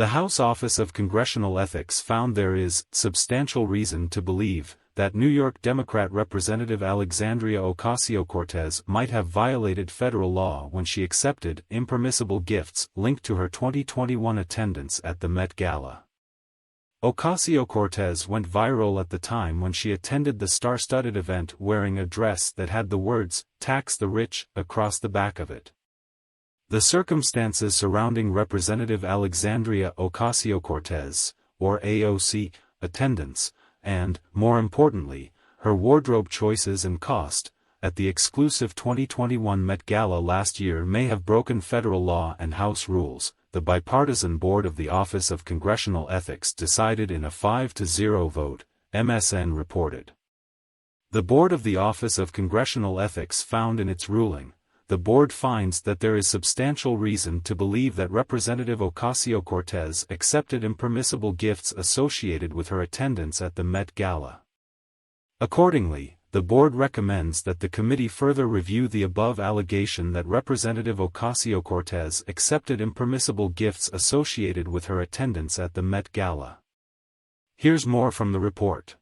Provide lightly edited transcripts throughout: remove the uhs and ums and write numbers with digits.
The House Office of Congressional Ethics found there is substantial reason to believe that New York Democrat Representative Alexandria Ocasio-Cortez might have violated federal law when she accepted impermissible gifts linked to her 2021 attendance at the Met Gala. Ocasio-Cortez went viral at the time when she attended the star-studded event wearing a dress that had the words, "Tax the Rich," across the back of it. The circumstances surrounding Representative Alexandria Ocasio-Cortez, or AOC, attendance, and, more importantly, her wardrobe choices and cost, at the exclusive 2021 Met Gala last year may have broken federal law and House rules, the bipartisan board of the Office of Congressional Ethics decided in a 5-0 vote, MSN reported. The board of the Office of Congressional Ethics found in its ruling, the board finds that there is substantial reason to believe that Representative Ocasio-Cortez accepted impermissible gifts associated with her attendance at the Met Gala. Accordingly, the board recommends that the committee further review the above allegation that Representative Ocasio-Cortez accepted impermissible gifts associated with her attendance at the Met Gala. Here's more from the report.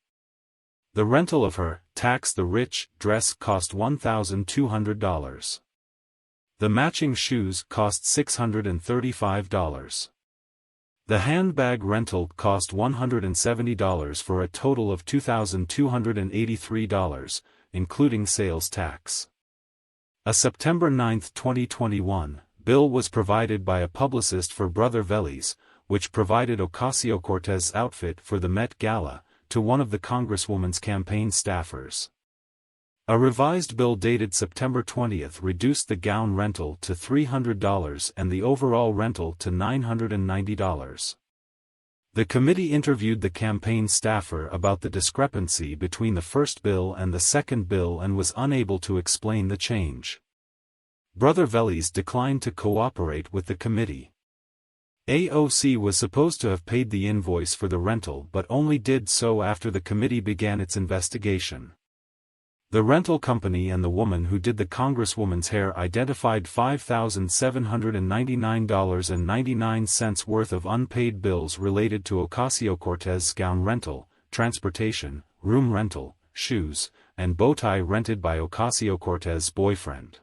The rental of her "Tax the Rich" dress cost $1,200. The matching shoes cost $635. The handbag rental cost $170 for a total of $2,283, including sales tax. A September 9, 2021, bill was provided by a publicist for Brother Vellies, which provided Ocasio-Cortez's outfit for the Met Gala, to one of the Congresswoman's campaign staffers. A revised bill dated September 20 reduced the gown rental to $300 and the overall rental to $990. The committee interviewed the campaign staffer about the discrepancy between the first bill and the second bill and was unable to explain the change. Brother Vellies declined to cooperate with the committee. AOC was supposed to have paid the invoice for the rental but only did so after the committee began its investigation. The rental company and the woman who did the Congresswoman's hair identified $5,799.99 worth of unpaid bills related to Ocasio-Cortez's gown rental, transportation, room rental, shoes, and bow tie rented by Ocasio-Cortez's boyfriend.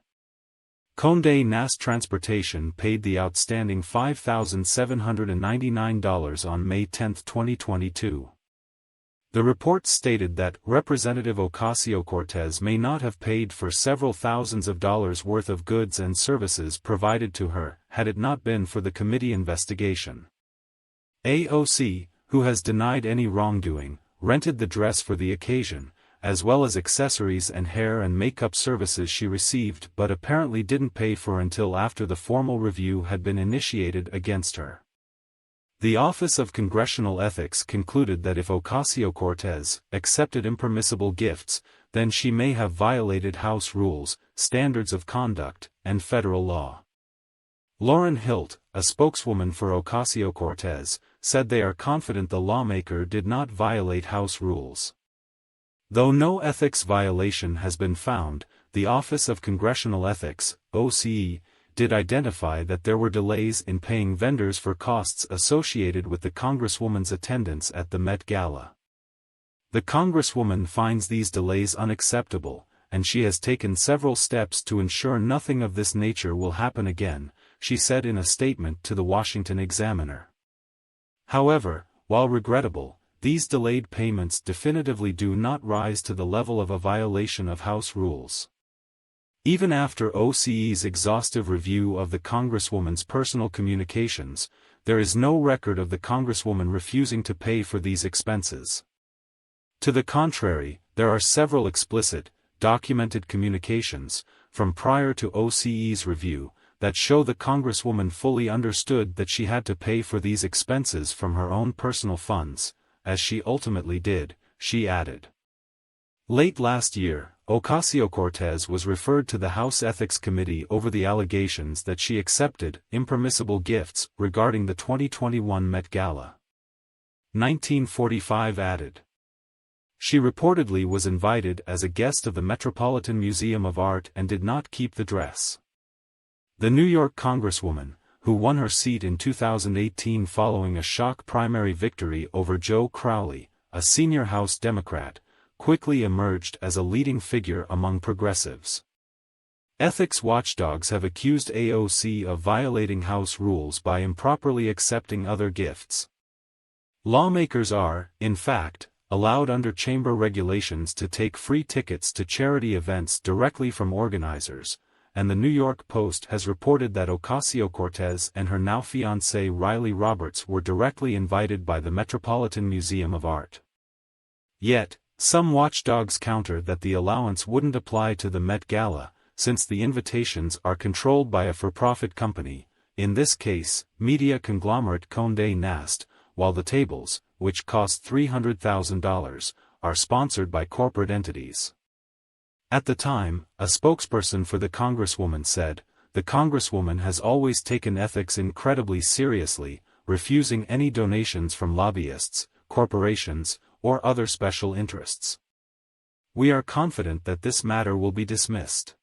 Condé Nast Transportation paid the outstanding $5,799 on May 10, 2022. The report stated that Representative Ocasio-Cortez may not have paid for several thousands of dollars worth of goods and services provided to her had it not been for the committee investigation. AOC, who has denied any wrongdoing, rented the dress for the occasion, as well as accessories and hair and makeup services she received but apparently didn't pay for until after the formal review had been initiated against her. The Office of Congressional Ethics concluded that if Ocasio-Cortez accepted impermissible gifts, then she may have violated House rules, standards of conduct, and federal law. Lauren Hilt, a spokeswoman for Ocasio-Cortez, said they are confident the lawmaker did not violate House rules. Though no ethics violation has been found, the Office of Congressional Ethics, OCE, did identify that there were delays in paying vendors for costs associated with the Congresswoman's attendance at the Met Gala. The Congresswoman finds these delays unacceptable, and she has taken several steps to ensure nothing of this nature will happen again, she said in a statement to the Washington Examiner. However, while regrettable, these delayed payments definitively do not rise to the level of a violation of House rules. Even after OCE's exhaustive review of the Congresswoman's personal communications, there is no record of the Congresswoman refusing to pay for these expenses. To the contrary, there are several explicit, documented communications, from prior to OCE's review, that show the Congresswoman fully understood that she had to pay for these expenses from her own personal funds, as she ultimately did, she added. Late last year, Ocasio-Cortez was referred to the House Ethics Committee over the allegations that she accepted impermissible gifts regarding the 2021 Met Gala. 1945 added. She reportedly was invited as a guest of the Metropolitan Museum of Art and did not keep the dress. The New York Congresswoman, who won her seat in 2018 following a shock primary victory over Joe Crowley, a senior House Democrat, quickly emerged as a leading figure among progressives. Ethics watchdogs have accused AOC of violating House rules by improperly accepting other gifts. Lawmakers are, in fact, allowed under chamber regulations to take free tickets to charity events directly from organizers, and the New York Post has reported that Ocasio-Cortez and her now fiancé Riley Roberts were directly invited by the Metropolitan Museum of Art. Yet, some watchdogs counter that the allowance wouldn't apply to the Met Gala, since the invitations are controlled by a for-profit company, in this case, media conglomerate Condé Nast, while the tables, which cost $300,000, are sponsored by corporate entities. At the time, a spokesperson for the Congresswoman said, "The Congresswoman has always taken ethics incredibly seriously, refusing any donations from lobbyists, corporations, or other special interests. We are confident that this matter will be dismissed."